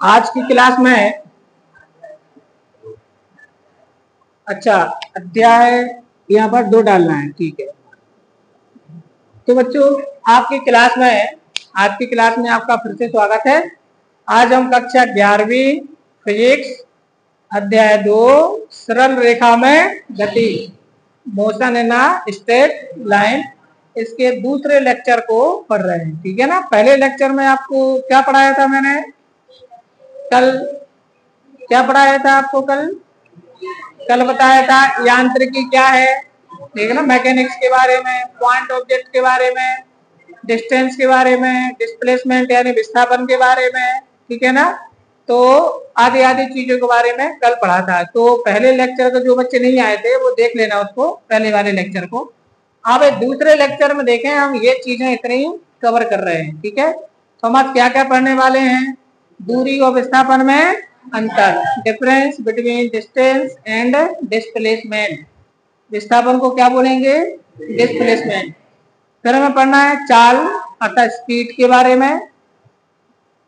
आज की क्लास में अच्छा अध्याय यहाँ पर 2 डालना है, ठीक है। तो बच्चों आज की क्लास में आपका फिर से स्वागत है। आज हम कक्षा 11वीं फिजिक्स अध्याय 2 सरल रेखा में गति, motion in a straight line, इसके दूसरे लेक्चर को पढ़ रहे हैं, ठीक है ना। पहले लेक्चर में आपको क्या पढ़ाया था मैंने? कल क्या पढ़ाया था आपको? कल बताया था यांत्रिकी क्या है, ठीक है ना। मैकेनिक्स के बारे में, पॉइंट ऑब्जेक्ट के बारे में, डिस्टेंस के बारे में, डिस्प्लेसमेंट यानी विस्थापन के बारे में, ठीक है ना। तो आदि आदि चीजों के बारे में कल पढ़ा था। तो पहले लेक्चर को जो बच्चे नहीं आए थे वो देख लेना उसको, पहले वाले लेक्चर को। अब दूसरे लेक्चर में देखें हम ये चीजें इतनी ही कवर कर रहे हैं, ठीक है। तो हम आज क्या क्या पढ़ने वाले हैं? दूरी और विस्थापन में अंतर, difference between distance and displacement. विस्थापन को क्या बोलेंगे? डिस्प्लेसमेंट। फिर हमें पढ़ना है चाल अर्थात स्पीड के बारे में।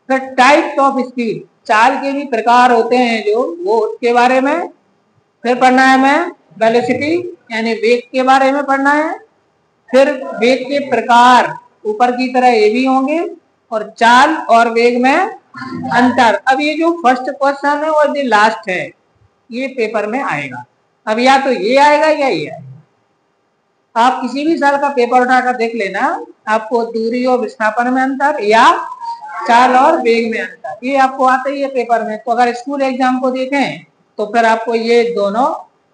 फिर टाइप्स ऑफ स्पीड, चाल के भी प्रकार होते हैं जो, वो उसके बारे में। फिर पढ़ना है हमें वेलोसिटी यानी वेग के बारे में पढ़ना है। फिर वेग के प्रकार ऊपर की तरह ये भी होंगे, और चाल और वेग में अंतर। अब ये जो फर्स्ट क्वेश्चन है और जो लास्ट है ये पेपर में आएगा। अब या तो ये आएगा या ये आएगा। आप किसी भी साल का पेपर उठाकर देख लेना, आपको दूरी और विस्थापन में अंतर या चाल और वेग में अंतर, ये आपको आता ही है पेपर में। तो अगर स्कूल एग्जाम को देखें तो फिर आपको ये दोनों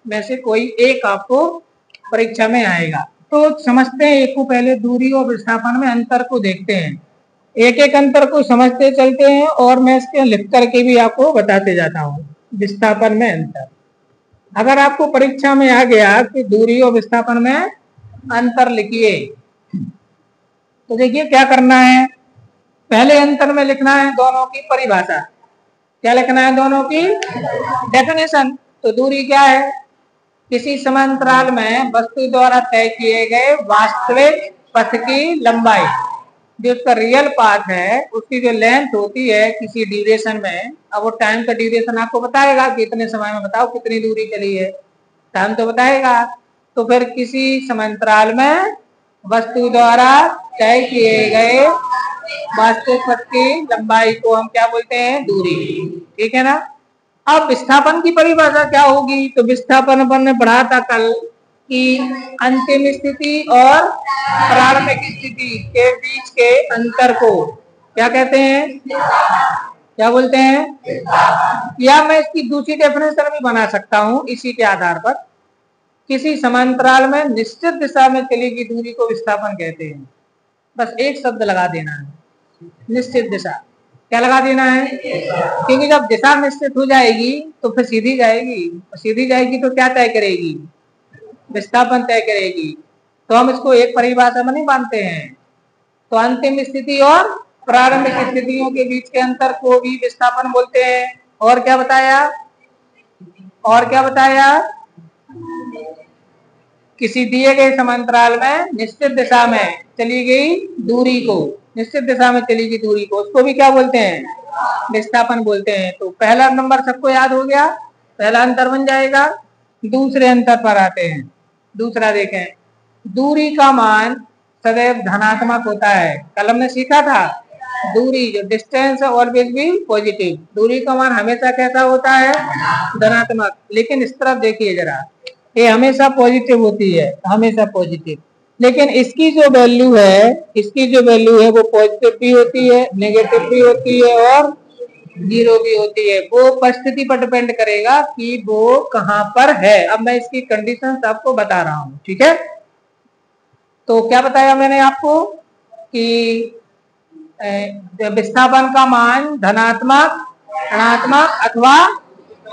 में से कोई एक आपको परीक्षा में आएगा। तो समझते हैं एक को, पहले दूरी और विस्थापन में अंतर को देखते हैं, एक एक अंतर को समझते चलते हैं, और मैं इसके लिख करके भी आपको बताते जाता हूँ। विस्थापन में अंतर, अगर आपको परीक्षा में आ गया कि दूरी और विस्थापन में अंतर लिखिए, तो देखिए क्या करना है। पहले अंतर में लिखना है दोनों की परिभाषा। क्या लिखना है? दोनों की डेफिनेशन। तो दूरी क्या है? किसी समांतराल में वस्तु द्वारा तय किए गए वास्तविक पथ की लंबाई, जो उसका रियल पाथ है, उसकी जो लेंथ होती है किसी ड्यूरेशन में। अब वो टाइम का ड्यूरेशन आपको बताएगा कि इतने समय में बताओ कितनी दूरी चली है, टाइम तो बताएगा। तो फिर किसी समांतराल में वस्तु द्वारा तय किए गए वास्तविक पथ की लंबाई को हम क्या बोलते हैं? दूरी, ठीक है ना। अब विस्थापन की परिभाषा क्या होगी? तो विस्थापन अपन ने पढ़ा था कल कि अंतिम स्थिति और प्रारंभिक स्थिति के बीच के अंतर को क्या कहते हैं? क्या बोलते हैं? या मैं इसकी दूसरी डेफिनेशन भी बना सकता हूं इसी के आधार पर। किसी समांतराल में निश्चित दिशा में चली गई दूरी को विस्थापन कहते हैं। बस एक शब्द लगा देना है, निश्चित दिशा। क्या लगा देना है? क्योंकि जब दिशा निश्चित हो जाएगी तो फिर सीधी जाएगी, सीधी जाएगी तो क्या तय करेगी? विस्थापन तय करेगी। तो हम इसको एक परिभाषा में नहीं मानते हैं। तो अंतिम स्थिति और प्रारंभिक स्थितियों के बीच के अंतर को भी विस्थापन बोलते हैं। और क्या बताया? किसी दिए गए समांतराल में निश्चित दिशा में चली गई दूरी को, निश्चित दिशा में चली गई दूरी को, उसको भी क्या बोलते हैं? विस्थापन बोलते हैं। तो पहला नंबर सबको याद हो गया, पहला अंतर बन जाएगा। दूसरे अंतर पर आते हैं। दूसरा देखें, दूरी का मान सदैव धनात्मक होता है। कल हमने सीखा था दूरी, जो डिस्टेंस ऑलवेज बी पॉजिटिव, दूरी का मान हमेशा कैसा होता है? धनात्मक। लेकिन इस तरफ देखिए जरा, ये हमेशा पॉजिटिव होती है, हमेशा पॉजिटिव। लेकिन इसकी जो वैल्यू है वो पॉजिटिव भी होती है, नेगेटिव भी होती है और जीरो भी होती है। वो परिस्थिति पर डिपेंड करेगा कि वो कहां पर है। अब मैं इसकी कंडीशंस आपको बता रहा हूं, ठीक है। तो क्या बताया मैंने आपको कि विस्थापन का मान धनात्मक, ऋणात्मक अथवा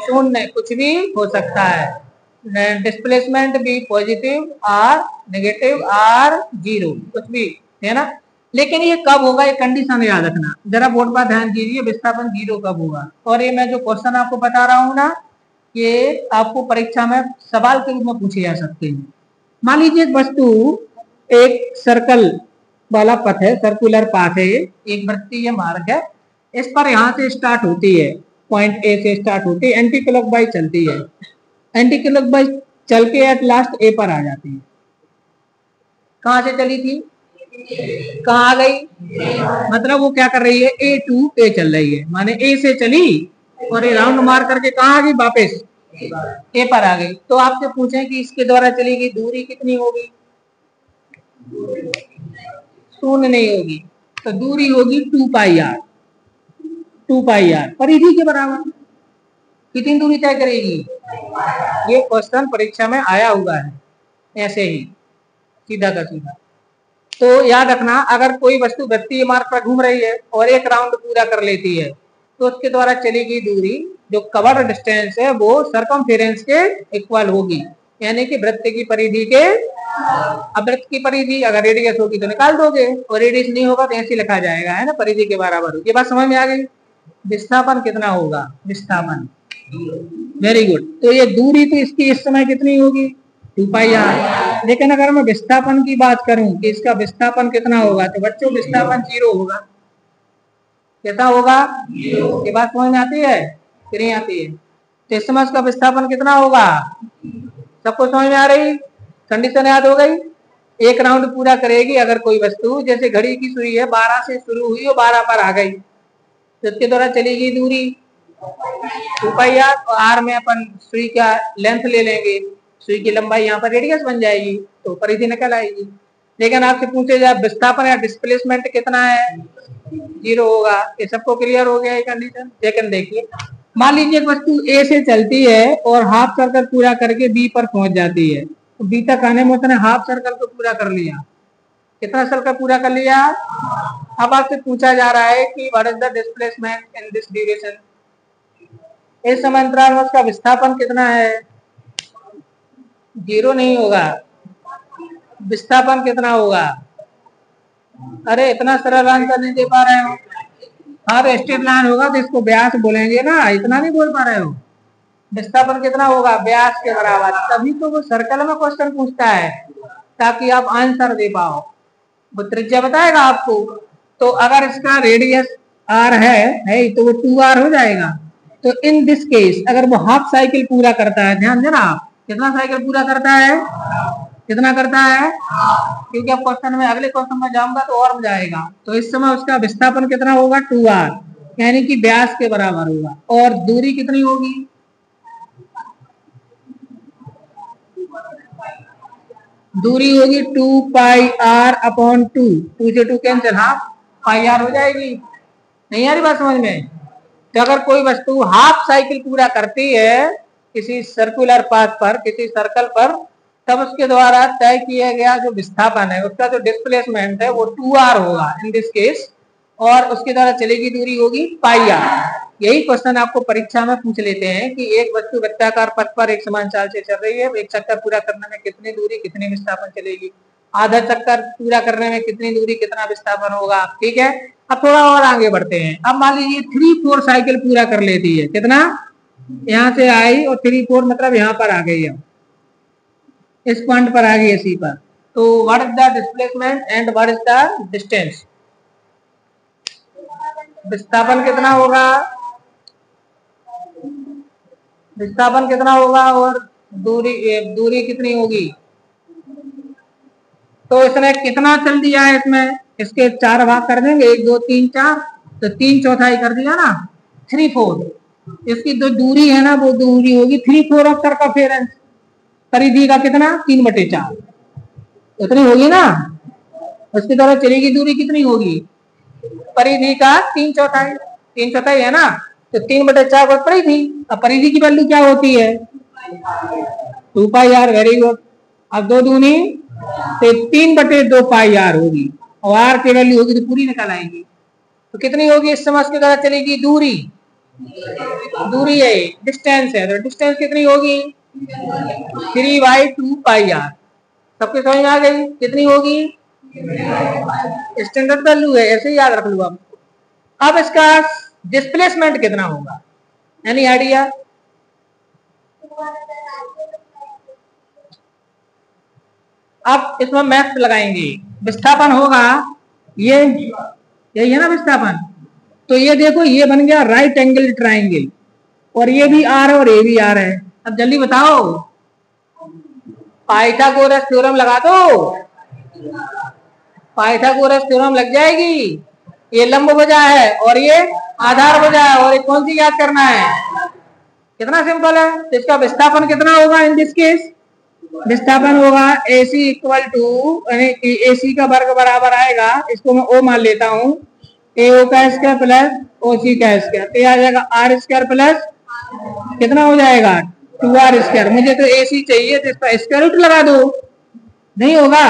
शून्य कुछ भी हो सकता है। डिस्प्लेसमेंट भी पॉजिटिव और नेगेटिव और जीरो, कुछ भी, है ना। लेकिन ये कब होगा, ये कंडीशन याद रखना। जरा बोर्ड पर ध्यान दीजिए, विस्थापन जीरो कब होगा। और ये मैं जो क्वेश्चन आपको बता रहा हूँ ना, ये आपको परीक्षा में सवाल के रूप में पूछे जा सकते हैं। मान लीजिए वस्तु एक सर्कल वाला पथ है, सर्कुलर पाथ है, एक वृत्तीय मार्ग है, इस पर यहाँ से स्टार्ट होती है, पॉइंट ए से स्टार्ट होती है, एंटी क्लॉकवाइज चलती है, एंटी क्लॉकवाइज चल के एट लास्ट ए पर आ जाती है। कहाँ से चली थी, कहाँ आ गई, मतलब वो क्या कर रही है, ए टू ए चल रही है, माने ए से चली और ये राउंड मार करके कहाँ आ गई, वापस ए पर आ गई। तो आपसे पूछें कि इसके द्वारा चली गई दूरी कितनी होगी, शून्य नहीं होगी, तो दूरी होगी 2πr, 2πr परिधि के बराबर। कितनी दूरी तय करेगी, ये क्वेश्चन परीक्षा में आया हुआ है, ऐसे ही सीधा का सीधा। तो याद रखना, अगर कोई वस्तु वृत्तीय मार्ग पर घूम रही है और एक राउंड पूरा कर लेती है तो उसके द्वारा चली गई दूरी जो कवर डिस्टेंस है वो सरकमफेरेंस के इक्वल होगी, यानी कि वृत्त की परिधि के, अब वृत्त की परिधि अगर रेडियस होगी तो निकाल दोगे और रेडियस नहीं होगा तो ऐसे लिखा जाएगा, है ना, परिधि के बराबर। ये बात समझ में आ गई। विस्थापन कितना होगा, विस्थापन, वेरी गुड। तो ये दूरी तो इसकी इस समय कितनी होगी, 2πr। लेकिन अगर मैं विस्थापन की बात करूं कि इसका विस्थापन कितना होगा, तो बच्चों विस्थापन 0 होगा। कितना होगा, ये बात समझ में आती है कि नहीं आती है। तो इस समय इसका विस्थापन कितना होगा, सबको समझ में आ रही, कंडीशन याद हो गई। एक राउंड पूरा करेगी अगर कोई वस्तु, जैसे घड़ी की सुई है 12 से शुरू हुई और 12 पर आ गई, तो इसके द्वारा चलेगी दूरी 2πr, और आर में अपन सुई का लेंथ ले लेंगे, सुई की लंबाई यहाँ पर रेडियस बन जाएगी, तो परिधि निकल आएगी। लेकिन आपसे पूछे जाए विस्थापन या डिस्प्लेसमेंट कितना है, 0 होगा। ये सबको क्लियर हो गया ये कंडीशन। लेकिन देखिए, मान लीजिए वस्तु ए से चलती है और हाफ सर्कल पूरा करके बी पर पहुंच जाती है, तो बी तक आने में उसने हाफ सर्कल को पूरा कर लिया। कितना सर्कल पूरा कर लिया, अब आपसे पूछा जा रहा है कि what is the displacement in this duration, इस समय अंतराल में उसका विस्थापन कितना है, 0 नहीं होगा, विस्थापन कितना होगा। अरे इतना सरल आंसर नहीं दे पा रहे हो, हाँ तो स्ट्रेट लाइन होगा तो इसको व्यास बोलेंगे ना, इतना नहीं बोल पा रहे हो। विस्थापन कितना होगा, व्यास के बराबर, तभी तो वो सर्कल में क्वेश्चन पूछता है ताकि आप आंसर दे पाओ, वो त्रिज्या बताएगा आपको। तो अगर इसका रेडियस r है तो वो 2r हो जाएगा। तो इन दिस केस अगर वो हाफ साइकिल पूरा करता है, ध्यान देना आप, कितना साइकिल पूरा करता है, कितना करता है, क्योंकि अब क्वेश्चन में, अगले क्वेश्चन में जाऊंगा तो और मजा आएगा। तो इस समय उसका विस्थापन कितना होगा, 2r, यानी कि व्यास के बराबर होगा। और दूरी कितनी होगी, दूरी होगी 2πr/2, 2 से 2 कैंसिल, हाफ πr हो जाएगी। नहीं आ रही बात समझ में। तो अगर कोई वस्तु हाफ साइकिल पूरा करती है किसी सर्कुलर पाथ पर, किसी सर्कल पर, तब उसके द्वारा तय किया गया जो विस्थापन है, उसका जो डिस्प्लेसमेंट है वो 2r होगा इन दिस केस, और उसके द्वारा चलेगी दूरी होगी πr। यही क्वेश्चन आपको परीक्षा में पूछ लेते हैं कि एक वस्तु वृत्ताकार पथ पर एक समान चाल से चल रही है, एक चक्कर पूरा करने में कितनी दूरी कितनी विस्थापन चलेगी, आधा चक्कर पूरा करने में कितनी दूरी कितना विस्थापन होगा। ठीक है, अब थोड़ा और आगे बढ़ते हैं। अब मान लीजिए 3-4 साइकिल पूरा कर लेती है, कितना, यहाँ से आई और 3-4 मतलब यहाँ पर आ गई, अब इस पॉइंट पर आ गई सी पर, तो what is the displacement and what is the distance, विस्थापन कितना होगा, विस्थापन कितना होगा और दूरी कितनी होगी। तो इसने कितना चल दिया है, इसमें इसके 4 भाग कर देंगे, 1 2 3 4, तो 3/4 कर दिया ना, 3/4। इसकी जो दूरी है ना वो दूरी होगी 3/4 ऑफ सर्कमफेरेंस, परिधि का कितना, 3/4 इतनी होगी ना। उसके द्वारा चलेगी दूरी कितनी होगी, परिधि का 3/4, 3/4 है ना, तो 3/4 पर परिधि। अब परिधि की वैल्यू क्या होती है, 2πr, वेरी गुड। अब 2 दूनी तो 3/2πr होगी, और r की वैल्यू होगी तो पूरी निकल आएगी। तो कितनी होगी इस समय उसके द्वारा चलेगी दूरी, दूरी है, डिस्टेंस है, तो डिस्टेंस कितनी होगी, 3/2πr। सबके समझ में आ गई, कितनी होगी, स्टैंडर्ड वैल्यू है, ऐसे ही याद रख लो आप। अब इसका डिस्प्लेसमेंट कितना होगा, एनी आइडिया, अब इसमें मैथ्स लगाएंगे। विस्थापन होगा ये, यही है ना विस्थापन, तो ये देखो ये बन गया राइट एंगल ट्राइंगल, और ये भी आर है और ये भी आर है। अब जल्दी बताओ, पाइथागोरस थ्योरम लगा दो, पाइथागोरस थ्योरम लग जाएगी। ये लंब भुजा है और ये आधार भुजा है, और ये कौन सी याद करना है? कितना सिंपल है। तो इसका विस्थापन कितना होगा इन दिस केस? विस्थापन होगा AC इक्वल टू, यानी AC का वर्ग बराबर आएगा, इसको मैं O मान लेता हूँ, AO का स्क्वायर प्लस OC का स्क्वायर, तो आ जाएगा R स्क्वायर प्लस कितना हो जाएगा 2R स्क्वायर। मुझे तो AC चाहिए तो इसका स्क्वायर रूट लगा दो, नहीं होगा,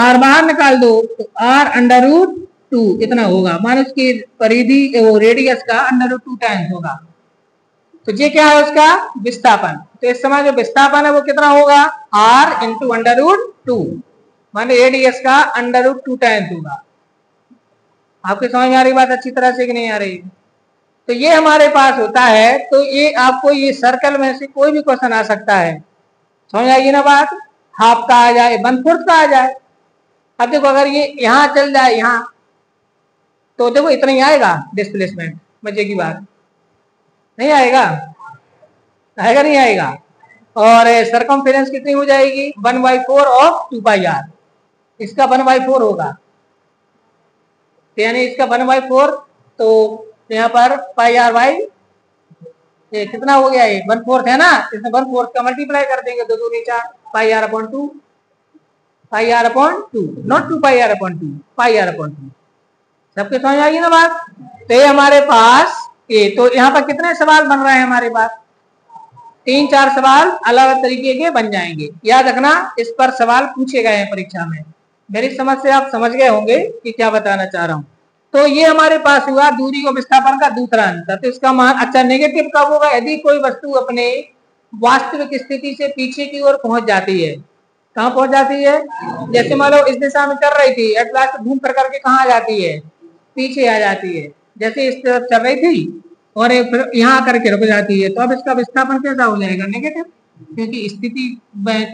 R बाहर निकाल दो तो R अंडर रूट 2 इतना होगा, मानो उसकी परिधि वो रेडियस का अंडर रूट 2 टाइम्स होगा। तो ये क्या है उसका विस्थापन। तो इस समय जो विस्थापन है वो कितना होगा R इंटू अंडर रूट 2, माने रेडियस का अंडर रूट 2 टाइम्स होगा। आपके समझ में आ रही बात अच्छी तरह से कि नहीं आ रही? तो ये हमारे पास होता है। तो ये आपको ये सर्कल में से कोई भी क्वेश्चन आ सकता है, समझ आएगी ना बात? हाफ का आ जाए, 1/4 का आ जाए। अब देखो अगर ये यहाँ चल जाए यहाँ, तो देखो इतना ही आएगा डिस्प्लेसमेंट। मजे की बात, नहीं आएगा, आएगा नहीं आएगा। और सरकमफेरेंस कितनी हो जाएगी 1/4 ऑफ 2πr, इसका 1/4 होगा, यानी इसका 1/4, तो यहाँ पर πr बाई ये कितना हो गया, ये 1/4 है ना, इसमें 1/4 का मल्टीप्लाई कर देंगे, 2 दूनी 4, πr/2, πr/2 not 2πr/2, πr/2। सबके समझ आ गई ना बात? तो ये हमारे पास ये, तो यहाँ पर कितने सवाल बन रहे हैं हमारे पास? 3-4 सवाल अलग अलग तरीके के बन जाएंगे। याद रखना इस पर सवाल पूछे गए हैं परीक्षा में। मेरी समझ से आप समझ गए होंगे कि क्या बताना चाह रहा हूँ। तो ये हमारे पास हुआ दूरी और विस्थापन का दूसरा अंतर। तो इसका मान, अच्छा नेगेटिव कब होगा? यदि कोई वस्तु अपने वास्तविक स्थिति से पीछे की ओर पहुंच जाती है। कहाँ पहुंच जाती है? जैसे मान लो इस दिशा में चल रही थी, एट लास्ट घूम कर करके कहाँ आ जाती है? पीछे आ जाती है। जैसे इस तरफ चल रही थी और फिर यहाँ आकर के रुक जाती है, तो अब इसका विस्थापन कैसा हो जाएगा? नेगेटिव, क्योंकि स्थिति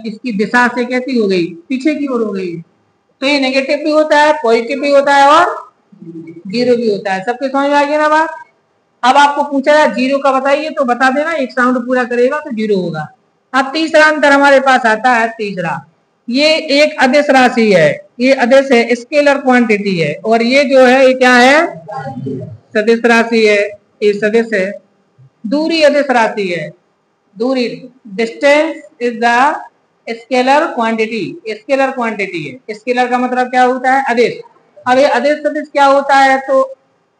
इसकी दिशा से कैसी हो गई? पीछे की ओर हो गई। तो ये नेगेटिव भी होता है, पॉजिटिव भी होता है और जीरो भी होता है। सबके समझ में आ गया ना बात? अब आपको पूछा जाए जीरो का बताइए, तो बता देना, एक साउंड पूरा करेगा तो जीरो होगा। अब तीसरा अंतर हमारे पास आता है, तीसरा, ये एक अदिश राशि है, ये अदिश है, स्केलर क्वांटिटी है, और ये जो है ये क्या है? सदिश राशि है, ये सदिश है। दूरी अदिश राशि है, दूरी, distance is the scalar quantity, scalar quantity है। स्केलर का मतलब क्या होता है? अदिश। अब ये अदिश सदिश क्या होता है, तो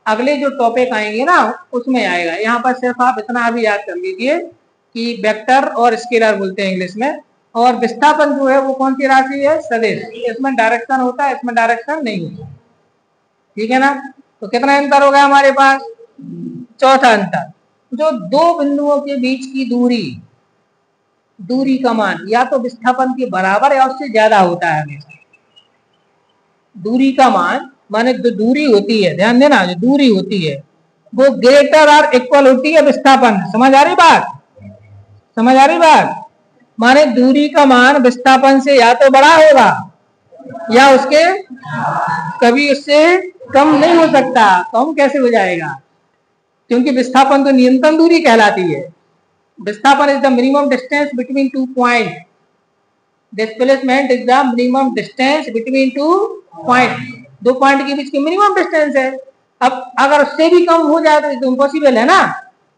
अगले जो टॉपिक आएंगे ना उसमें आएगा। यहाँ पर सिर्फ आप इतना भी याद कर लीजिए कि वेक्टर और स्केलर बोलते हैं इंग्लिश में, और विस्थापन जो है वो कौन सी राशि है? सदिश। इसमें डायरेक्शन होता है, इसमें डायरेक्शन नहीं होता। ठीक है ना? तो कितना अंतर होगा हमारे पास? चौथा अंतर, जो दो बिंदुओं के बीच की दूरी, दूरी का मान या तो विस्थापन के बराबर या उससे ज्यादा होता है हमेशा। दूरी का मान माने जो दूरी होती है, ध्यान देना, जो दूरी होती है वो ग्रेटर और इक्वल होती है विस्थापन। समझ आ रही बात? समझ आ रही बात? माने दूरी का मान विस्थापन से या तो बड़ा होगा या उसके कभी उससे कम नहीं हो सकता। कम कैसे हो जाएगा? क्योंकि विस्थापन तो न्यूनतम दूरी कहलाती है। विस्थापन is the minimum distance between 2 point, displacement is the minimum distance between 2 point, 2 point के बीच की मिनिमम डिस्टेंस है। अब अगर उससे भी कम हो जाए तो इम्पॉसिबल है ना।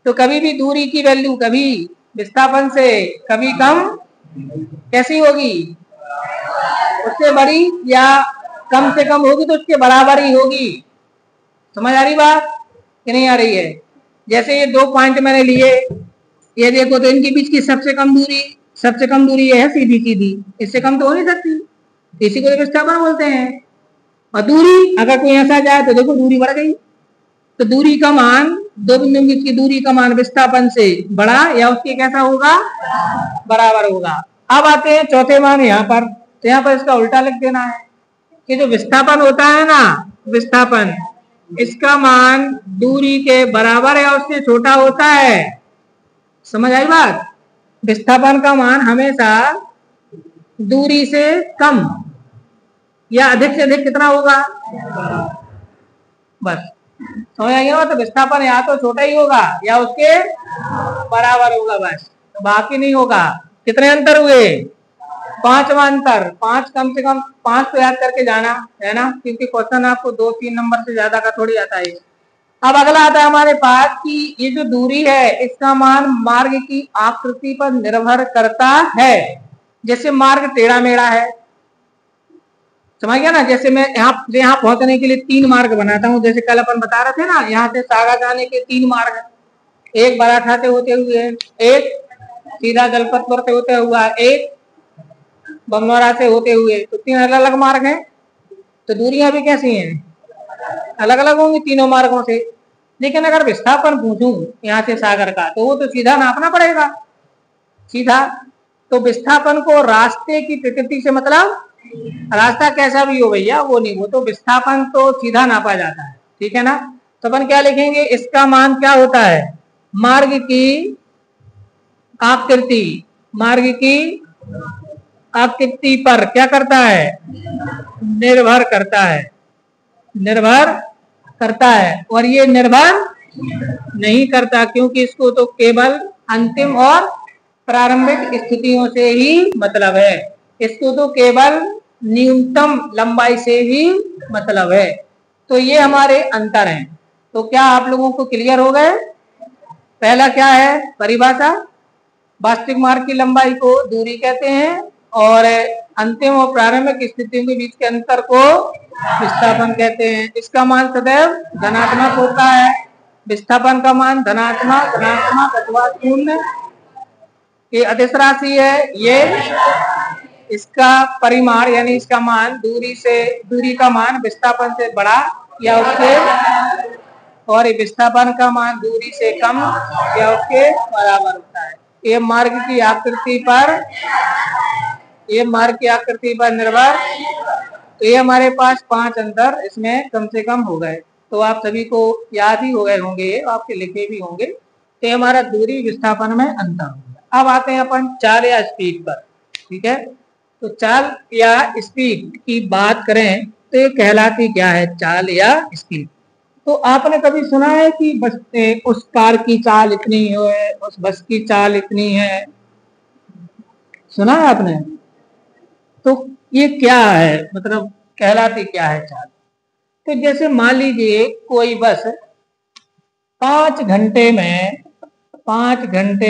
तो कभी भी दूरी की वैल्यू कभी विस्थापन से कभी कम कैसी होगी? उससे बड़ी, या कम से कम होगी तो उसके बराबर ही होगी। समझ आ रही बात कि नहीं आ रही है? जैसे ये 2 पॉइंट मैंने लिए, ये देखो, तो इनके बीच की सबसे कम दूरी ये है सीधी सीधी, इससे कम तो हो नहीं सकती, इसी को विस्थापन बोलते हैं। और दूरी अगर कोई ऐसा जाए तो देखो दूरी बढ़ गई। तो दूरी का मान, दो बिंदुओं के बीच की दूरी का मान विस्थापन से बड़ा या उसके कैसा होगा? बराबर होगा। अब आते हैं चौथे मान यहाँ पर। तो यहाँ पर इसका उल्टा लिख देना है कि जो विस्थापन होता है ना, विस्थापन, इसका मान दूरी के बराबर या उससे छोटा होता है। समझ आई बात? विस्थापन का मान हमेशा दूरी से कम या अधिक से अधिक कितना होगा? बस समझ आ गया? तो विस्थापन या तो छोटा ही होगा या उसके बराबर होगा बस, तो बाकी नहीं होगा। कितने अंतर हुए? 5वां अंतर। 5 कम से कम 5 तो याद करके जाना है ना, क्योंकि क्वेश्चन आपको 2-3 नंबर से ज्यादा का थोड़ी आता है। अब अगला आता है हमारे पास कि ये जो दूरी है इसका मान मार्ग की आकृति पर निर्भर करता है। जैसे मार्ग टेढ़ा मेढ़ा है, समझ गया ना? जैसे मैं यहाँ पहुंचने के लिए 3 मार्ग बनाता हूँ, जैसे कल अपन बता रहे थे ना, यहाँ से सागा जाने के 3 मार्ग है। एक बराठा से होते हुए, एक सीधा दलपतपुर से होते हुआ, एक बमनौरा से होते हुए, तो 3 अलग अलग मार्ग हैं। तो दूरियां भी कैसी हैं? अलग अलग होंगी तीनों मार्गों से। लेकिन अगर विस्थापन पूछूं यहाँ से सागर का, तो वो तो सीधा नापना पड़ेगा, सीधा। तो विस्थापन को रास्ते की प्रकृति से मतलब, रास्ता कैसा भी हो भैया वो नहीं, वो तो विस्थापन तो सीधा नापा जाता है, ठीक है ना? तो अपन क्या लिखेंगे? इसका मान क्या होता है? मार्ग की आकृति, मार्ग की आकृति पर क्या करता है? निर्भर करता है, निर्भर करता है। और ये निर्भर नहीं करता, क्योंकि इसको तो केवल अंतिम और प्रारंभिक स्थितियों से ही मतलब है, इसको तो केवल न्यूनतम लंबाई से ही मतलब है। तो ये हमारे अंतर हैं। तो क्या आप लोगों को क्लियर हो गए? पहला क्या है परिभाषा? वास्तविक मार्ग की लंबाई को दूरी कहते हैं, और अंतिम और प्रारंभिक स्थितियों के बीच के अंतर को विस्थापन कहते हैं। इसका मान सदैव धनात्मक होता है, विस्थापन का मान धनात्मक अथवा शून्य। ये अदिश राशि है, ये इसका परिमाण यानी इसका मान दूरी का मान विस्थापन से बड़ा या उसके, और विस्थापन का मान दूरी से कम या उसके बराबर होता है। ये मार्ग की आकृति पर निर्भर। तो ये हमारे पास 5 अंतर इसमें कम से कम हो गए, तो आप सभी को याद ही हो गए होंगे, आपके लिखे भी होंगे। तो ये हमारा दूरी विस्थापन में अंतर हो गया। अब आते हैं अपन चाल या स्पीड पर, ठीक है? तो चाल या स्पीड की बात करें तो ये कहलाती क्या है, चाल या स्पीड? तो आपने कभी सुना है कि बस उस कार की चाल इतनी है, उस बस की चाल इतनी है, सुना है आपने? तो ये क्या है, मतलब कहलाती क्या है चाल? तो जैसे मान लीजिए कोई बस 5 घंटे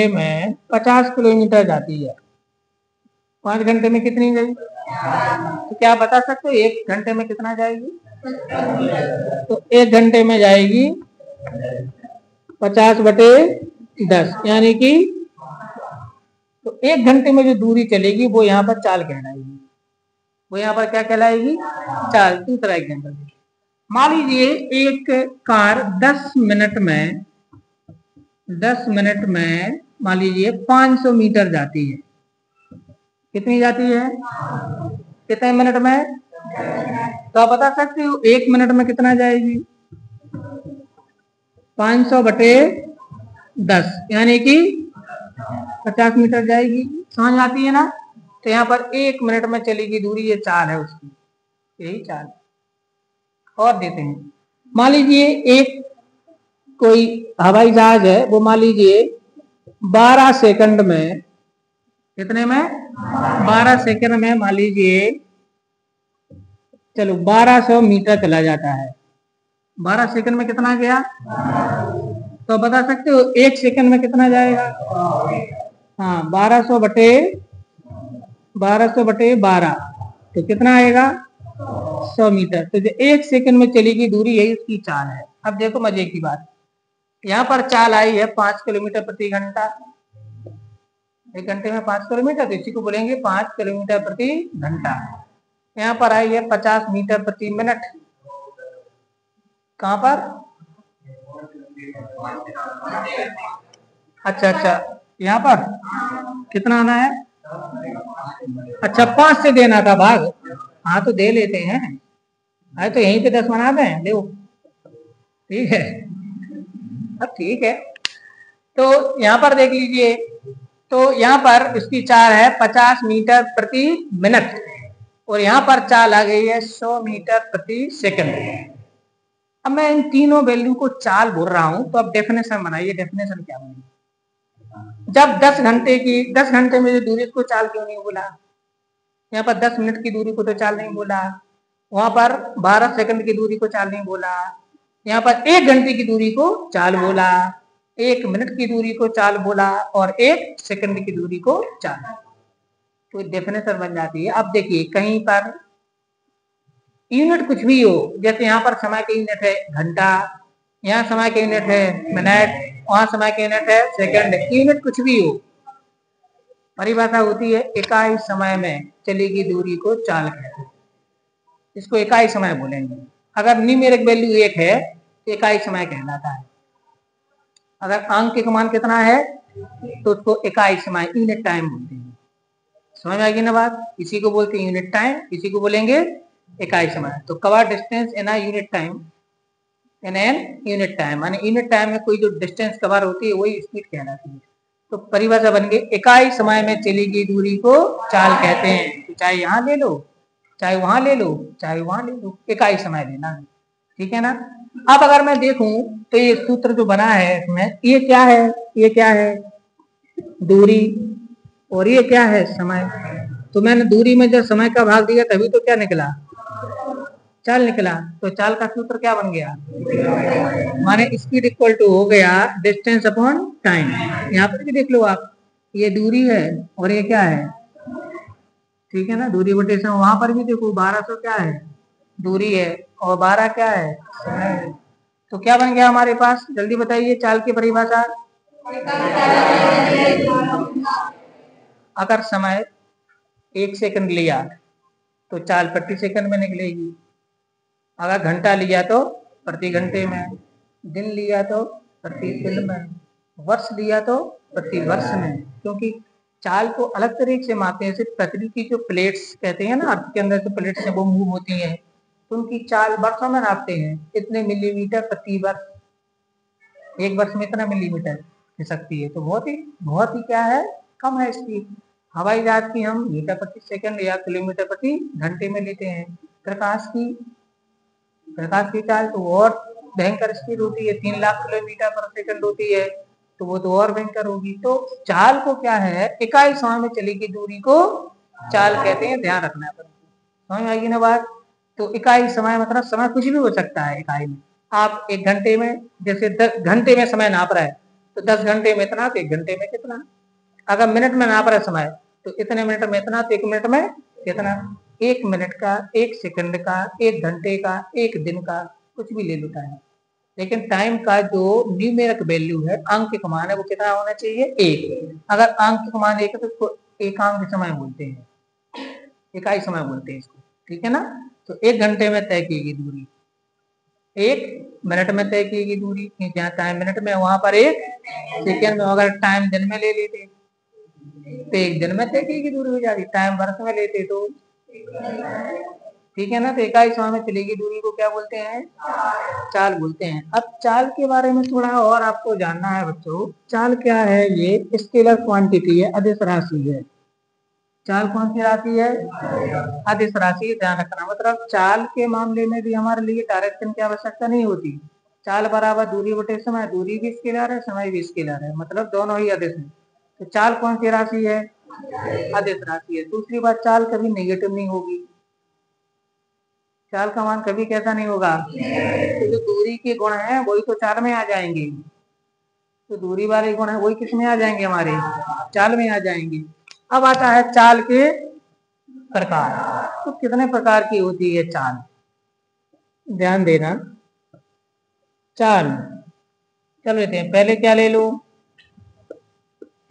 में 50 किलोमीटर जाती है। 5 घंटे में कितनी गई? तो क्या बता सकते हो 1 घंटे में कितना जाएगी? तो 1 घंटे में जाएगी 50/10, यानी कि तो 1 घंटे में जो दूरी चलेगी वो यहाँ पर चाल कहलाएगी। वो यहाँ पर क्या कहलाएगी? चाल। दूसरा एग्जाम्पल, मान लीजिए एक कार 10 मिनट में मान लीजिए 500 मीटर जाती है। कितनी जाती है? कितने मिनट में? तो आप बता सकते हो 1 मिनट में कितना जाएगी? 500/10, यानी कि 50 मीटर जाएगी। समझ आती है ना? तो यहाँ पर 1 मिनट में चलेगी दूरी, ये चाल है उसकी, यही चाल। और देते हैं, मान लीजिए एक कोई हवाई जहाज है, वो मान लीजिए 12 सेकंड में, कितने में? 12 सेकंड में मान लीजिए, चलो 1200 मीटर चला जाता है। 12 सेकंड में कितना गया? तो बता सकते हो 1 सेकंड में कितना जाएगा? हाँ, 1200/12, तो कितना आएगा? 100 मीटर। तो जो 1 सेकंड में चलेगी दूरी, यही उसकी चाल है। अब देखो मजे की बात, यहाँ पर चाल आई है 5 किलोमीटर प्रति घंटा। 1 घंटे में 5 किलोमीटर, तो इसी को बोलेंगे 5 किलोमीटर प्रति घंटा। यहाँ पर आई है 50 मीटर प्रति मिनट। कहाँ पर? अच्छा, यहाँ पर कितना आना है? अच्छा, 5 से देना था भाग। हाँ तो दे लेते हैं, अरे तो यहीं पे 10 बना दें, ले, ठीक है। अब ठीक है, तो यहाँ पर देख लीजिए, तो यहाँ पर इसकी चाल है 50 मीटर प्रति मिनट, और यहाँ पर चाल आ गई है 100 मीटर प्रति सेकंड। अब मैं इन तीनों वैल्यू को चाल बोल रहा हूं, तो अब डेफिनेशन बनाइए। डेफिनेशन क्या बनेगी? जब 10 घंटे में जो दूरी को चाल क्यों नहीं बोला? यहाँ पर 10 मिनट की दूरी को तो चाल नहीं बोला, वहां पर 12 सेकंड की दूरी को चाल नहीं बोला, यहाँ पर 1 घंटे की दूरी को चाल बोला, 1 मिनट की दूरी को चाल बोला और 1 सेकंड की दूरी को चाल। तो डेफिनेशन बन जाती है। अब देखिए कहीं पर यूनिट कुछ भी हो, जैसे यहाँ पर समय के यूनिट है घंटा, यहाँ समय के यूनिट है मिनट, वहां समय के यूनिट है सेकंड, यूनिट कुछ भी हो, परिभाषा होती है इकाई समय में चलेगी दूरी को चाल कहते हैं। इसको इकाई समय बोलेंगे। अगर न्यूमेरिक वैल्यू 1 है तो इकाई समय कहलाता है। अगर अंक का मान कितना है तो उसको इकाई समय, यूनिट टाइम बोलते हैं। समझ में आएगी ना बात? इसी को बोलते हैं यूनिट टाइम, इसी को बोलेंगे इकाई समय। तो cover distance in unit time, in an unit time, माने यूनिट टाइम में कोई जो डिस्टेंस कवर होती है वही स्पीड कहलाती है। तो परिभाषा बन गई इकाई समय में चली गई दूरी को चाल कहते हैं। तो चाहे यहाँ ले लो, चाहे वहां ले लो, चाहे वहां ले लो, इकाई समय लेना है। ठीक है ना? अब अगर मैं देखूं तो ये सूत्र जो बना है इसमें, ये क्या है? ये क्या है? दूरी, और ये क्या है? समय। तो मैंने दूरी में जब समय का भाग दिया तभी तो क्या निकला? चाल निकला। तो चाल का सूत्र क्या बन गया? माने स्पीड इक्वल टू हो गया डिस्टेंस अपॉन टाइम। यहाँ पर भी देख लो आप, ये दूरी है और ये क्या है? ठीक है ना? दूरी बटे समय। वहां पर भी देखो 1200 क्या है? दूरी है, और 12 क्या है? समय है। तो क्या बन गया हमारे पास? जल्दी बताइए चाल की परिभाषा। अगर समय 1 सेकंड लिया तो चाल प्रति सेकंड में निकलेगी। अगर घंटा लिया तो प्रति घंटे में, दिन लिया तो प्रति दिन में, वर्ष लिया तो प्रति वर्ष में। क्योंकि चाल को अलग तरीके से मापते हैं। सिर्फ पृथ्वी की जो प्लेट्स कहते हैं ना, अर्थ के अंदर जो प्लेट्स है वो मूव होती हैं, तो उनकी चाल वर्षों में नापते हैं। इतने मिलीमीटर प्रति वर्ष, 1 वर्ष में इतना मिलीमीटर खिसकती है। तो बहुत ही क्या है? कम है स्पीड। हवाई जहाज की हम मीटर प्रति सेकंड या किलोमीटर प्रति घंटे में लेते हैं। प्रकाश की चाल तो और भयंकर स्पीड होती है, 3 लाख किलोमीटर पर सेकंड होती है, तो वो तो और भयंकर होगी। तो चाल को क्या है? इकाई समय में चली गई दूरी को चाल कहते हैं। ध्यान रखना है। समझ में आएगी ना बात? तो इकाई समय मतलब समय कुछ भी हो सकता है इकाई में। आप 1 घंटे में, जैसे 10 घंटे में समय नाप रहा है तो 10 घंटे में इतना, तो 1 घंटे में कितना। अगर मिनट में नाप रहा है समय तो इतने मिनट में इतना, तो 1 मिनट में कितना। 1 मिनट का, 1 सेकंड का, 1 घंटे का, 1 दिन का, कुछ भी ले लो टाइम। लेकिन टाइम का जो न्यूमेरिक वैल्यू है, अंक का मान है, वो कितना होना चाहिए? 1। अगर अंक का मान 1 है तो इसको एकांक समय बोलते हैं, इकाई समय बोलते हैं इसको। ठीक है ना? तो 1 घंटे में तय की गई दूरी, 1 मिनट में तय की गई दूरी, जहाँ टाइम मिनट में वहां पर 1 सेकंड में। अगर टाइम दिन में ले लेते तो 1 दिन में तय की गई दूरी हो जाती। टाइम वर्ष में लेते तो, ठीक है ना? तो इकाई समय में चलेगी दूरी को क्या बोलते हैं? चाल बोलते हैं। अब चाल के बारे में थोड़ा और आपको जानना है बच्चों। चाल क्या है? ये स्केलर क्वांटिटी है, अदिश राशि है। चाल कौन सी राशि है? अदिश राशि। ध्यान रखना, मतलब चाल के मामले में भी हमारे लिए डायरेक्शन की आवश्यकता नहीं होती। चाल बराबर दूरी बटे समय, दूरी भी स्केलर है, समय भी स्केलर है, मतलब दोनों ही अदिश है। तो चाल कौन सी राशि है? अदिश राशि है। दूसरी बात, चाल कभी नेगेटिव नहीं होगी। चाल का मान कभी कैसा नहीं होगा? तो जो दूरी के गुण है वही तो चाल में आ जाएंगे। तो दूरी वाले गुण है वही किस में आ जाएंगे? हमारे चाल में आ जाएंगे। अब आता है चाल के प्रकार। तो कितने प्रकार की होती है चाल? ध्यान देना। चाल, चल लेते हैं। पहले क्या ले लो?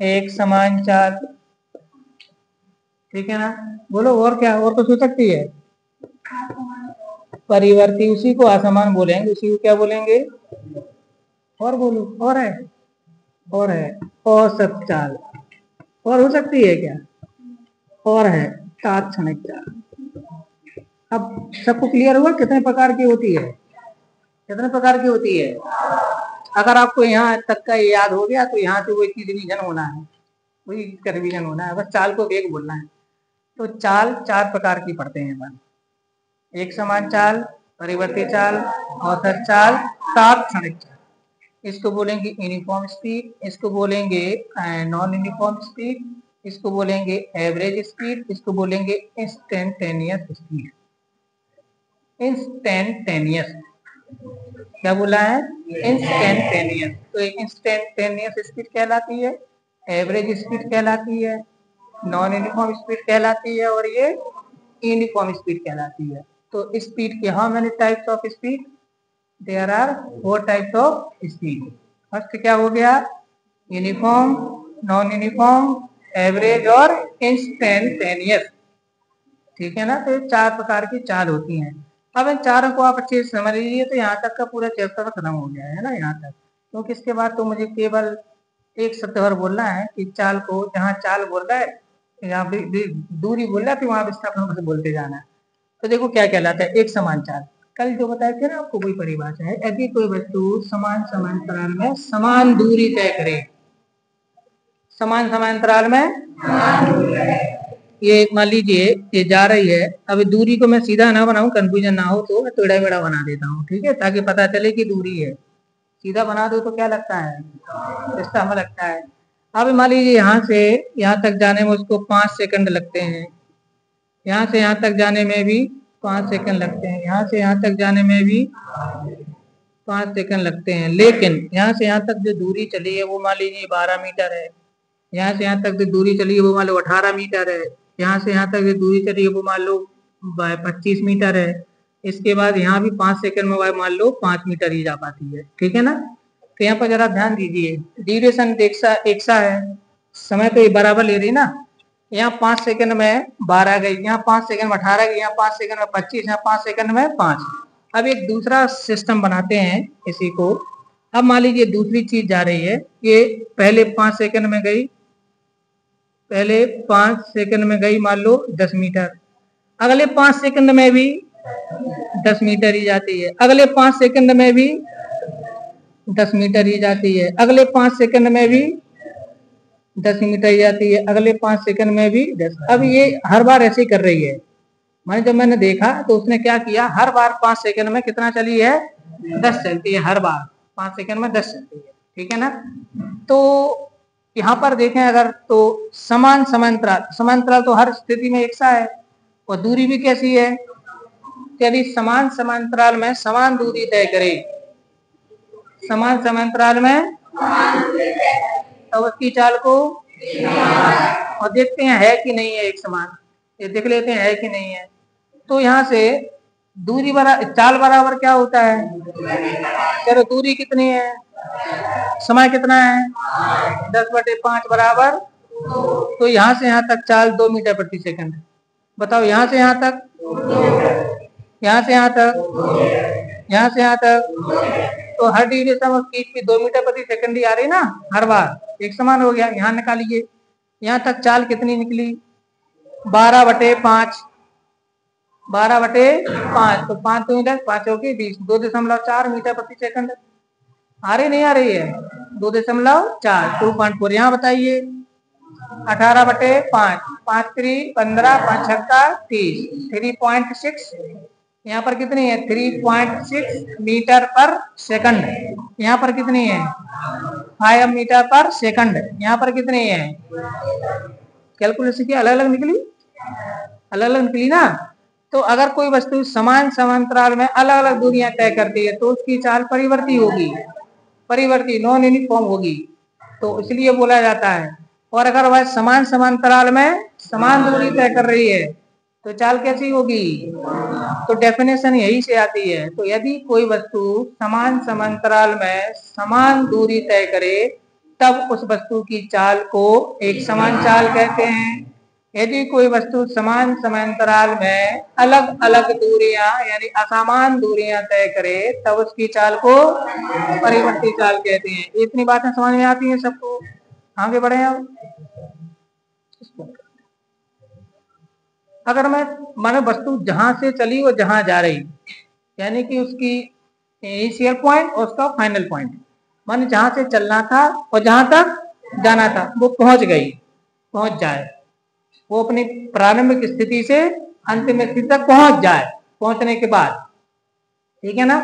एक समान चाल। ठीक है ना? बोलो और क्या, और कुछ हो सकती है? परिवर्ती, उसी को असमान बोलेंगे, उसी को क्या बोलेंगे? और बोलो, और है? और है औसत चाल। और हो सकती है क्या? और है तात्क्षणिक चाल। अब सबको क्लियर हुआ कितने प्रकार की होती है? कितने प्रकार की होती है? अगर आपको यहाँ तक का याद हो गया तो यहाँ से वो चीज रिवीजन होना है, वही इसका रिवीजन होना है, बस चाल को एक बोलना है। तो चाल 4 प्रकार की पढ़ते हैं अपन। एक समान चाल, परिवर्ती चाल, औसत चाल, तात्क्षणिक चाल। इसको बोलेंगे यूनिफॉर्म स्पीड, इसको बोलेंगे नॉन यूनिफॉर्म स्पीड, इसको बोलेंगे एवरेज स्पीड, इसको बोलेंगे इंस्टेंटेनियस स्पीड। इंस्टेंटेनियस, क्या बोला है? इंस्टेंटेनियस। तो एक इंस्टेंटेनियस स्पीड कहलाती है, एवरेज स्पीड कहलाती है, नॉन यूनिफॉर्म स्पीड कहलाती है, और ये यूनिफॉर्म स्पीड कहलाती है। तो स्पीड के how many types of speed? There are 4 types of speed. First क्या हो गया? यूनिफॉर्म, नॉन यूनिफॉर्म, एवरेज और इंस्टेंटेनियस। ठीक है ना? तो ये 4 प्रकार की चाल होती हैं। अब इन चारों को आप अच्छे से समझ लीजिए तो यहाँ तक का पूरा चैप्टर खत्म हो गया है ना, यहाँ तक। क्योंकि इसके बाद तो मुझे केवल एक शब्द और बोलना है कि चाल को, जहाँ चाल बोल रहा है, यहाँ दूरी बोल रहा है, फिर वहां विस्थापन से बोलते जाना है। तो देखो क्या कहलाता है एक समान चाल। कल जो बताए थे ना आपको, कोई परिभाषा है, यदि कोई वस्तु समान समांतराल में समान दूरी तय करे, समान समांतराल में, ये मान लीजिए ये जा रही है, अब दूरी को मैं सीधा ना बनाऊं, कंफ्यूजन ना हो, तो मैं टेढ़ा मेढ़ा बना देता हूँ, ठीक है, ताकि पता चले कि दूरी है। सीधा बना दो तो क्या लगता है? ऐसा हमें लगता है। अब मान लीजिए यहाँ से यहाँ तक जाने में उसको 5 सेकंड लगते हैं, यहाँ से यहाँ तक जाने में भी 5 सेकंड लगते हैं, यहाँ से यहाँ तक जाने में भी 5 सेकंड लगते हैं। लेकिन यहाँ से यहाँ तक जो दूरी चली है वो मान लीजिए 12 मीटर है, यहाँ से यहाँ तक जो दूरी चली है वो मान लो 18 मीटर है, यहाँ से यहाँ तक जो दूरी चली है वो मान लो 25 मीटर है। इसके बाद यहाँ भी 5 सेकंड में मान लो 5 मीटर ही जा पाती है, ठीक है ना? तो यहाँ पर जरा ध्यान दीजिए, ड्यूरेशन एक सा है, समय तो ये बराबर ले रही ना। यहाँ 5 सेकंड में 12 गई, यहाँ 5 सेकंड में 18 गई, यहाँ 5 सेकंड में 25, यहाँ 5 सेकंड में 5। अब एक दूसरा सिस्टम बनाते हैं इसी को। अब मान लीजिए दूसरी चीज जा रही है, ये पहले 5 सेकंड में गई, पहले 5 सेकंड में गई मान लो 10 मीटर, अगले 5 सेकंड में भी 10 मीटर ही जाती है, अगले 5 सेकंड में भी 10 मीटर ही जाती है, अगले 5 सेकंड में भी 10 मीटर ही जाती है, अगले 5 सेकंड में भी 10। अब ये हर बार ऐसे ही कर रही है। मैंने जब मैंने देखा तो उसने क्या किया, हर बार 5 सेकंड में कितना चली है? 10 चलती है, हर बार 5 सेकंड में 10 चलती है, ठीक है ना? तो यहाँ पर देखें अगर, तो समान समांतराल, समांतराल तो हर स्थिति में एक सा है, और दूरी भी कैसी है? यदि समान समांतराल में समान दूरी तय करे, समान समांतराल में, तो उसकी चाल को और देखते हैं है कि नहीं है एक समान, ये देख लेते हैं है कि नहीं है। तो यहाँ से दूरी चाल बराबर क्या होता है? चलो दूरी कितनी है, समय कितना है? 10/5 बराबर, तो यहाँ से यहाँ तक चाल 2 मीटर प्रति सेकंड। बताओ यहाँ से यहाँ तक, यहाँ से यहाँ तक, यहाँ से यहाँ तक, तो हर ड्यूरेशन ऑफ स्पीड की 2 मीटर प्रति सेकंड ही आ रही ना, हर बार एक समान हो गया। यहाँ निकालिए, यहाँ तक चाल कितनी निकली? 12/5, 12/5, तो 5 2 10, 5 होगी 20, 2.4 मीटर प्रति सेकंड। आ रही नहीं आ रही है? 2.4, 2.4। यहाँ बताइए 18/5, 5 3 15, 5 6 30, 3.6। यहाँ पर कितनी है? 3.6 मीटर पर सेकंड। यहाँ पर कितनी है? 5 मीटर पर सेकंड। यहाँ पर कितनी है? कैलकुलेशन की अलग अलग निकली, अलग अलग निकली ना। तो अगर कोई वस्तु समान समांतराल में अलग अलग दूरियां तय करती है तो उसकी चाल परिवर्ती होगी, परिवर्ती नॉन यूनिफॉर्म होगी, तो इसलिए बोला जाता है। और अगर वह समान समांतराल में समान दूरी तय कर रही है तो चाल कैसी होगी? तो डेफिनेशन यही से आती है। तो यदि कोई वस्तु समान समांतराल में समान दूरी तय करे तब उस वस्तु की चाल को एक समान चाल कहते हैं। यदि कोई वस्तु समान समांतराल में अलग अलग दूरियां यानी असमान दूरियां तय करे तब उसकी चाल को परिवर्ती चाल कहते हैं। इतनी बातें समझ में आती हैं सबको? आगे बढ़े अब। अगर मैं मानो वस्तु जहां से चली वो जहां जा रही, यानी कि उसकी इनिशियल पॉइंट और उसका फाइनल पॉइंट, माने जहां से चलना था और जहां तक जाना था वो पहुंच गई, पहुंच जाए, वो अपनी प्रारंभिक स्थिति से अंतिम स्थिति तक पहुंच जाए। पहुंचने के बाद ठीक है ना।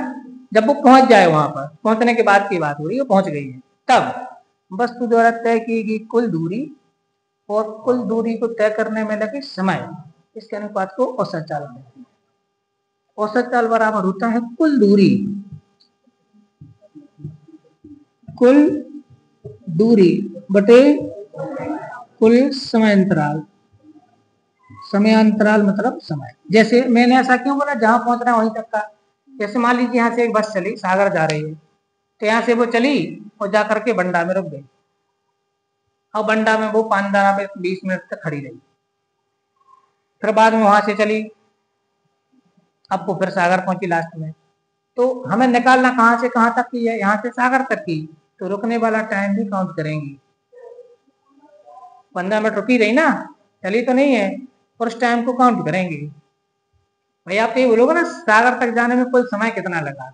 जब वो पहुंच जाए वहां पर, पहुंचने के बाद की बात हो रही है, पहुंच गई है, तब वस्तु द्वारा तय की गई कुल दूरी और कुल दूरी को तय करने में लगे समय, इसके अनुपात को औसत चाल कहते हैं। औसत चाल बराबर होता है कुल दूरी, कुल दूरी बटे कुल समयांतराल। समयांतराल मतलब समय। जैसे मैंने ऐसा क्यों बोला, जहां पहुंचना है वहीं तक का। जैसे मान लीजिए यहाँ से एक बस चली, सागर जा रही है, तो यहाँ से वो चली और जाकर के बंडा में रुक गई, और बंडा में वो पानदारा में 20 मिनट तक खड़ी रही, फिर बाद में वहां से चली, अब वो फिर सागर पहुंची लास्ट में। तो हमें निकालना कहाँ से कहाँ तक की है, यहाँ से सागर तक की, तो रुकने वाला टाइम भी काउंट करेंगे। 15 मिनट रुकी रही ना, चली तो नहीं है, और उस टाइम को काउंट करेंगे। भाई आप ये बोलोगे ना सागर तक जाने में कुल समय कितना लगा,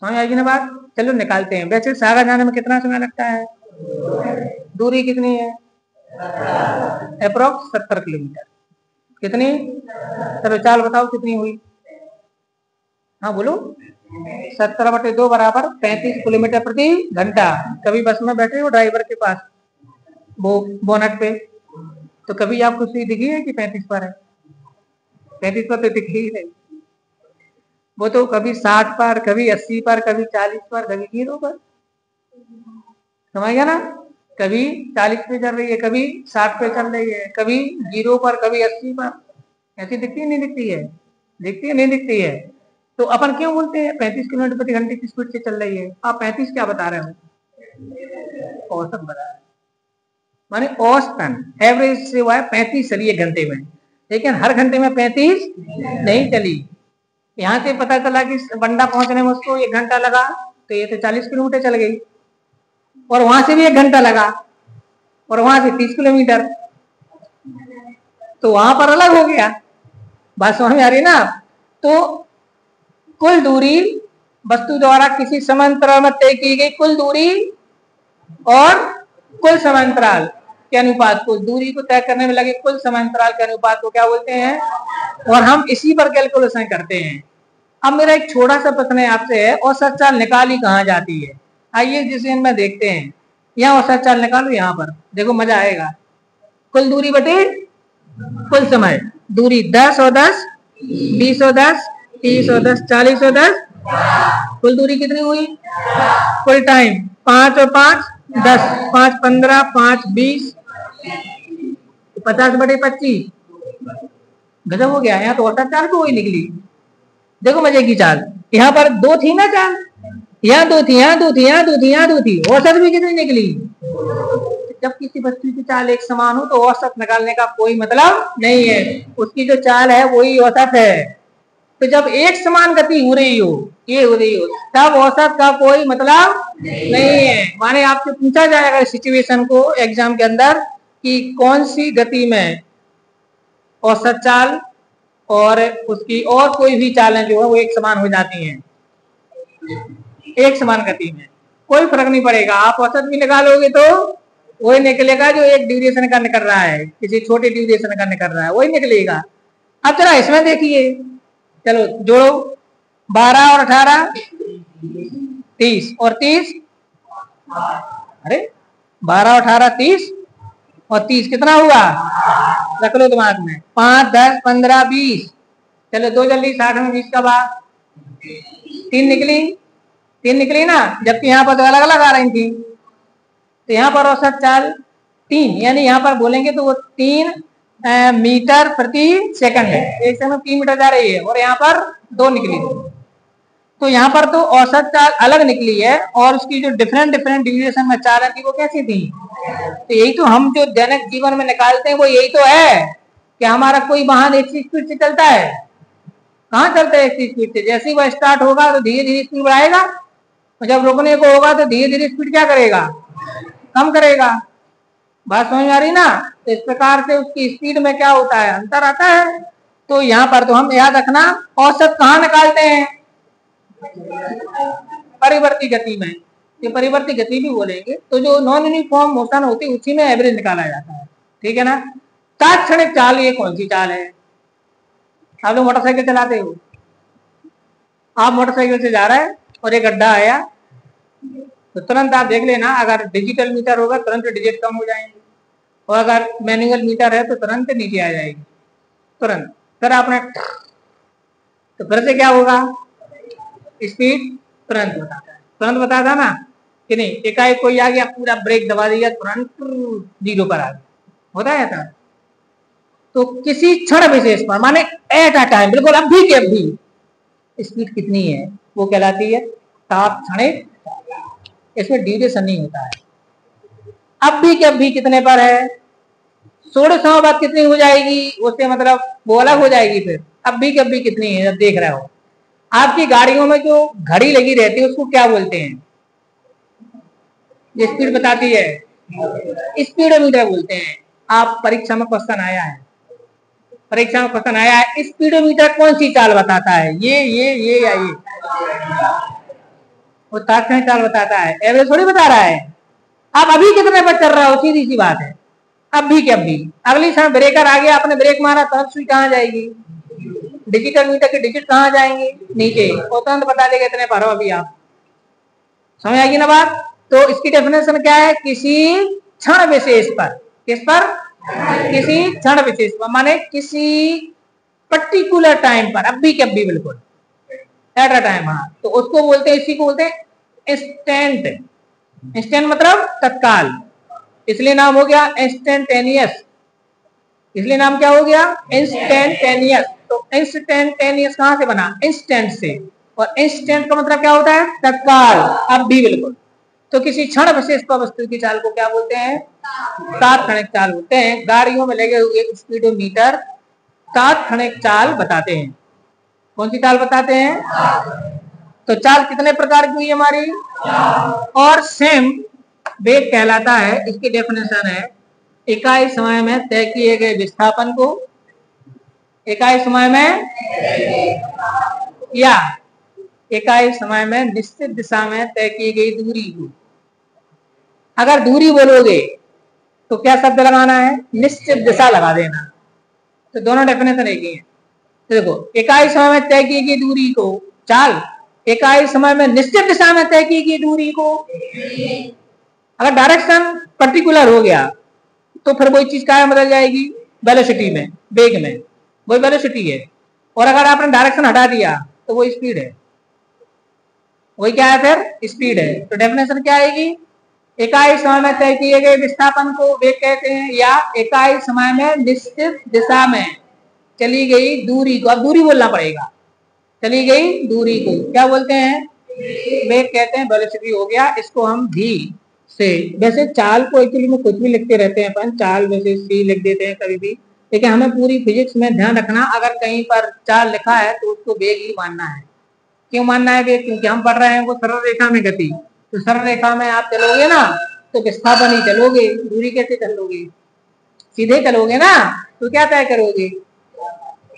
समझ आएगी ना बात। चलो निकालते हैं। वैसे सागर जाने में कितना समय लगता है, दूरी कितनी है, अप्रोक्स 70 किलोमीटर। कितनी, चलो चाल बताओ कितनी हुई। हाँ बोलो। 70/2 बराबर 35 किलोमीटर प्रति घंटा। कभी बस में बैठे हो ड्राइवर के पास, वो बोनट पे, तो कभी आपको सुई दिखी है कि 35 पर है, 35 पर तो दिख ही नहीं। वो तो कभी 60 पर, कभी 80 पर, कभी 40 पर, कभी 0 पर, समझ गया ना। कभी 40 पे चल रही है, कभी 60 पे चल रही है, कभी 0 पर, कभी 80 पर। ऐसी दिखती है नहीं दिखती है, दिखती है नहीं दिखती है। तो अपन क्यों बोलते हैं 35 किलोमीटर प्रति घंटे की स्पीड से चल रही है। आप 35 क्या बता रहे हो, औसत बता रहे हैं, माने औसतन एवरेज से हुआ है 35 चली है घंटे में, लेकिन हर घंटे में 35 नहीं चली। यहाँ से पता चला कि बंडा पहुंचने में उसको 1 घंटा लगा, तो ये तो 40 किलोमीटर चल गई, और वहां से भी 1 घंटा लगा, और वहां से 30 किलोमीटर, तो वहां पर अलग हो गया। बात समझ में आ रही ना। तो कुल दूरी वस्तु द्वारा किसी समांतराल में तय की गई कुल दूरी और कुल समांतराल के अनुपात को, दूरी को तय करने में लगे कुल समांतराल के अनुपात को क्या बोलते हैं, और हम इसी पर कैलकुलेशन करते हैं। अब मेरा एक छोटा सा प्रश्न है आपसे है, औसत चाल निकाली कहाँ जाती है। आइए जिसे इनमें देखते हैं, यहाँ औसत चाल निकालो, यहाँ पर देखो मजा आएगा। कुल दूरी बटे कुल समय, दूरी 10 और 10, 20 और 10, 30 और 10, 40 और 10, कुल दूरी कितनी हुई। कुल टाइम 5 और 5 10, 5 15, 5 20, 50/25, गजब हो गया। यहाँ तो औसत चाल को वही निकली। देखो मजे की चाल, यहाँ पर 2 थी ना चाल, यहाँ 2 थी, यहाँ 2 थी, यहाँ 2 थी, यहाँ 2 थी, औसत भी कितनी निकली। जब किसी वस्तु की चाल एक समान हो तो औसत निकालने का कोई मतलब नहीं है, उसकी जो चाल है वही औसत है। तो जब एक समान गति हो रही हो, ये हो रही हो, तब औसत का कोई मतलब नहीं है। माने आपसे पूछा जाएगा सिचुएशन को एग्जाम के अंदर कि कौन सी गति में औसत चाल और उसकी और कोई भी चालें जो है वो एक समान हो जाती हैं, एक समान गति में कोई फर्क नहीं पड़ेगा। आप औसत भी निकालोगे तो वही निकलेगा जो एक ड्यूरेशन का निकल रहा है, किसी छोटे ड्यूरेशन का निकल रहा है, वही निकलेगा। अब जरा इसमें देखिए, चलो जोड़ो, 12 और 18 30, और 30, अरे 12 और 18 30, और 30 कितना हुआ, रख लो दिमाग में, 5 10 15 20, चलो 2 जल्दी, 60 में 20 का भाग, 3 निकली, 3 निकली ना, जबकि यहाँ पर तो अलग अलग आ रही थी। तो यहाँ पर औसत चाल 3, यानी यहाँ पर बोलेंगे तो वो 3 मीटर प्रति सेकंड है, एक समय 3 मीटर जा रही है, और यहाँ पर 2 निकली। तो यहाँ पर तो औसत चाल अलग निकली है, और उसकी जो डिफरेंट डिफरेंट ड्यूरेशन में चाल थी वो कैसी थी। तो यही तो हम जो दैनिक जीवन में निकालते हैं वो यही तो है कि हमारा कोई वाहन एक सी स्पीड से चलता है, कहाँ चलता है एक सी स्पीड से। जैसे ही वह स्टार्ट होगा तो धीरे धीरे स्पीड बढ़ाएगा, और जब रुकने को होगा तो धीरे धीरे स्पीड क्या करेगा, कम करेगा। बात समझ में आ रही ना। तो इस प्रकार से उसकी स्पीड में क्या होता है, अंतर आता है। तो यहाँ पर तो हम याद रखना औसत कहाँ निकालते हैं, परिवर्ती गति में। ये परिवर्ती गति भी बोलेंगे, तो जो नॉन यूनिफॉर्म मोशन होती है उसी में एवरेज निकाला जाता है, ठीक है ना। तात्क्षणिक चाल ये कौन सी चाल है, आप लोग मोटरसाइकिल चलाते हो, आप मोटरसाइकिल से जा रहे हैं और एक गड्ढा आया, तो तुरंत आप देख लेना, अगर डिजिटल मीटर होगा तुरंत डिजिट कम हो जाएंगे, और अगर मैनुअल मीटर है तो तुरंत नीचे आ जाएगी, तुरंत। फिर आपने तो फिर से क्या होगा, स्पीड तुरंत बताता है, तुरंत बताता ना कि नहीं। एकाएक कोई आ गया, पूरा ब्रेक दबा दिया, तुरंत 0 पर आ गया, होता है ऐसा। तो किसी क्षण विशेष पर, माने एट अ टाइम, बिल्कुल अभी के अभी स्पीड कितनी है, वो कहलाती है तात्क्षणिक। इसमें ड्यूरेशन नहीं होता है। अभी के अभी कितने पर है, 16 बाद कितनी हो जाएगी, उससे मतलब वो अलग हो जाएगी। फिर अभी के अभी कितनी है, जब देख रहे हो। आपकी गाड़ियों में जो घड़ी लगी रहती है उसको क्या बोलते हैं, जो स्पीड बताती है, स्पीडोमीटर बोलते हैं। आप परीक्षा में क्वेश्चन आया है, परीक्षा में क्वेश्चन आया है, स्पीडोमीटर कौन सी चाल बताता है, ये या ये, वो तात्क्षणिक चाल बताता है, एवरेज थोड़ी बता रहा है। आप अभी कितने पर चल रहा हो, सीधी सी बात है, अभी के अभी। अगली समय ब्रेकर आ गया, आपने ब्रेक मारा, तुरंत सुई कहाँ जाएगी, डिजिटल मीटर के डिजिट कहाँ जाएंगे, नीचे, और तुरंत बता देगा इतने पर हो अभी आप। समझ आएगी ना बात। तो इसकी डेफिनेशन क्या है, किसी क्षण विशेष पर, किस पर, किसी क्षण विशेष पर, माने किसी पर्टिकुलर टाइम पर, अभी के अभी, बिल्कुल एट अ टाइम। हाँ, तो उसको बोलते हैं, इसी को बोलते हैं इंस्टेंट। इंस्टेंट मतलब तत्काल, इसलिए नाम हो गया इंस्टेंटेनियस। इसलिए नाम क्या हो गया, इंस्टेंटेनियस। तो इंस्टेंटेनियस कहां से बना, इंस्टेंट से, और इंस्टेंट का मतलब क्या होता है, तत्काल, अब भी, बिल्कुल। तो किसी क्षण विशेष पर वस्तु की चाल को क्या बोलते हैं, तात्क्षणिक चाल बोलते हैं। गाड़ियों में लगे हुए स्पीडोमीटर तात्क्षणिक चाल बताते हैं। कौन सी चाल बताते हैं, तो चाल कितने प्रकार की हुई हमारी, और सेम वेग कहलाता है। इसकी डेफिनेशन है, इकाई समय में तय किए गए विस्थापन को, इकाई समय में या इकाई समय में निश्चित दिशा में तय की गई दूरी को। अगर दूरी बोलोगे तो क्या शब्द लगाना है, निश्चित दिशा लगा देना। तो दोनों डेफिनेशन एक ही है। तो देखो, इकाई समय में तय की गई दूरी को चाल, इकाई समय में निश्चित दिशा में तय की गई दूरी को। अगर डायरेक्शन पर्टिकुलर हो गया तो फिर वही चीज क्या बदल जाएगी, वेलोसिटी में, वेग में, वही वेलोसिटी है। और अगर आपने डायरेक्शन हटा दिया तो वो स्पीड है, वही क्या है, फिर स्पीड है। तो डेफिनेशन क्या आएगी, इकाई समय में तय किए गए विस्थापन को वेग कहते हैं, या इकाई समय में निश्चित दिशा में चली गई दूरी को, अब दूरी बोलना पड़ेगा, चली गई दूरी को क्या बोलते हैं, वेग कहते हैं, वेलोसिटी हो गया। इसको हम भी से, वैसे चाल को एक्चुअली में कुछ भी लिखते रहते हैं अपन, चाल वैसे सी लिख देते हैं कभी भी, लेकिन हमें पूरी फिजिक्स में ध्यान रखना, अगर कहीं पर चाल लिखा है तो उसको वेग ही मानना है। क्यों मानना है वेग, क्योंकि हम पढ़ रहे हैं वो सरल रेखा में गति। तो सरल रेखा में आप चलोगे ना तो विस्थापन ही चलोगे, दूरी कैसे चलोगे, सीधे चलोगे ना, तो क्या तय करोगे,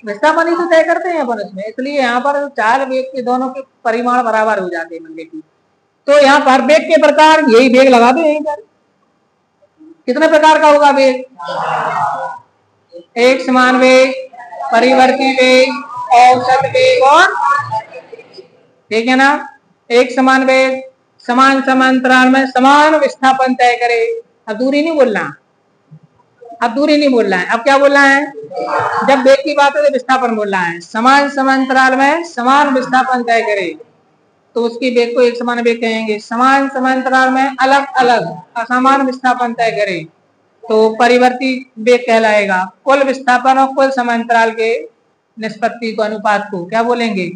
विस्थापन ही तो तय करते हैं अपन इसमें। इसलिए यहाँ पर चाल वेग के दोनों के परिमाण बराबर हो जाते हैं मंडे की। तो यहाँ पर वेग के प्रकार, यही वेग लगा दो यहीं पर, कितने प्रकार का होगा वेग, एक समान वेग, परिवर्ती वेग, औसत वेग, और ठीक है ना, एक समान वेग, समान समांतराल में समान विस्थापन तय करे। अब दूरी नहीं बोलना, अब दूरी नहीं बोलना है, अब क्या बोलना है, जब वेग की बात है तो विस्थापन बोलना है। समान समांतराल में समान विस्थापन तय करे तो उसकी वेग को एक समान वेग कहेंगे। समान समांतराल में अलग अलग असमान विस्थापन तय करे तो परिवर्ती वेग कहलाएगा। कुल विस्थापन और कुल समांतराल के निष्पत्ति को, अनुपात को क्या बोलेंगे,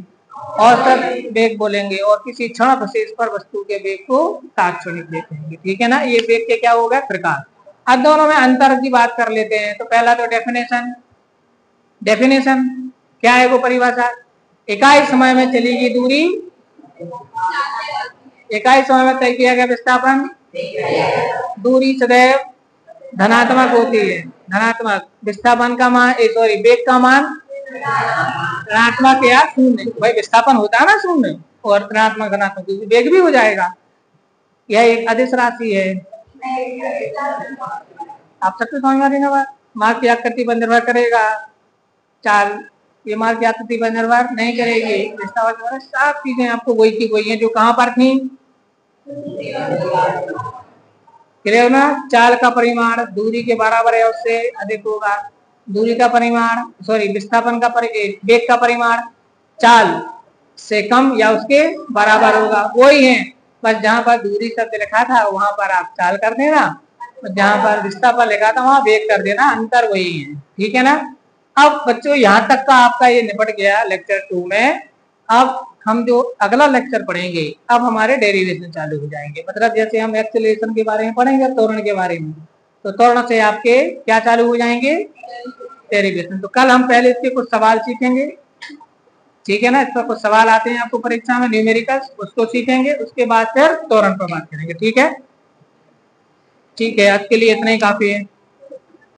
औसत वेग बोलेंगे। और किसी क्षण विशेष पर वस्तु के वेग को तात्क्षणिक वेग कहेंगे। ठीक है ना, ये वेग के क्या हो गए प्रकार। अब दोनों में अंतर की बात कर लेते हैं। तो पहला तो डेफिनेशन, डेफिनेशन क्या है वो परिभाषा, इकाई समय में चली गई दूरी, इकाई समय में तय किया गया विस्थापन, दूरी सदैव धनात्मक होती है, धनात्मक, विस्थापन का मान, सॉरी वेग का मान ऋणात्मक या शून्य, भाई विस्थापन होता है ना शून्य, और ऋणात्मक धनात्मक वेग भी हो जाएगा। यह एक अदिश राशि है। आप सबको समझ में आ रही है बात, मार्ग की आकृति पर निर्भर करेगा चाल ये मान के आकृति पर निर्भर नहीं करेगी। विस्थापन सब चीजें आपको वही की वही है जो कहाँ पर थी। क्लियर ना। चाल का परिमाण दूरी के बराबर है उससे अधिक होगा। दूरी का परिमाण सॉरी विस्थापन का वेग का परिमाण चाल से कम या उसके बराबर होगा। वही है, बस जहां पर दूरी शब्द लिखा था वहां पर आप चाल कर देना, जहां पर विस्थापन लिखा था वहां वेग कर देना, अंतर वही है। ठीक है ना। अब बच्चों यहाँ तक का आपका ये निपट गया लेक्चर 2 में। अब हम जो अगला लेक्चर पढ़ेंगे, अब हमारे डेरिवेशन चालू हो जाएंगे। मतलब जैसे हम एक्सेलरेशन के बारे में पढ़ेंगे, त्वरण के बारे में, तो त्वरण से आपके क्या चालू हो जाएंगे, डेरिवेशन। तो कल हम पहले इसके कुछ सवाल सीखेंगे। ठीक है ना। इस पर कुछ सवाल आते हैं आपको परीक्षा में न्यूमेरिकल्स, उसको सीखेंगे, उसके बाद फिर त्वरण पर बात करेंगे। ठीक है। ठीक है, आज के लिए इतना ही काफी है।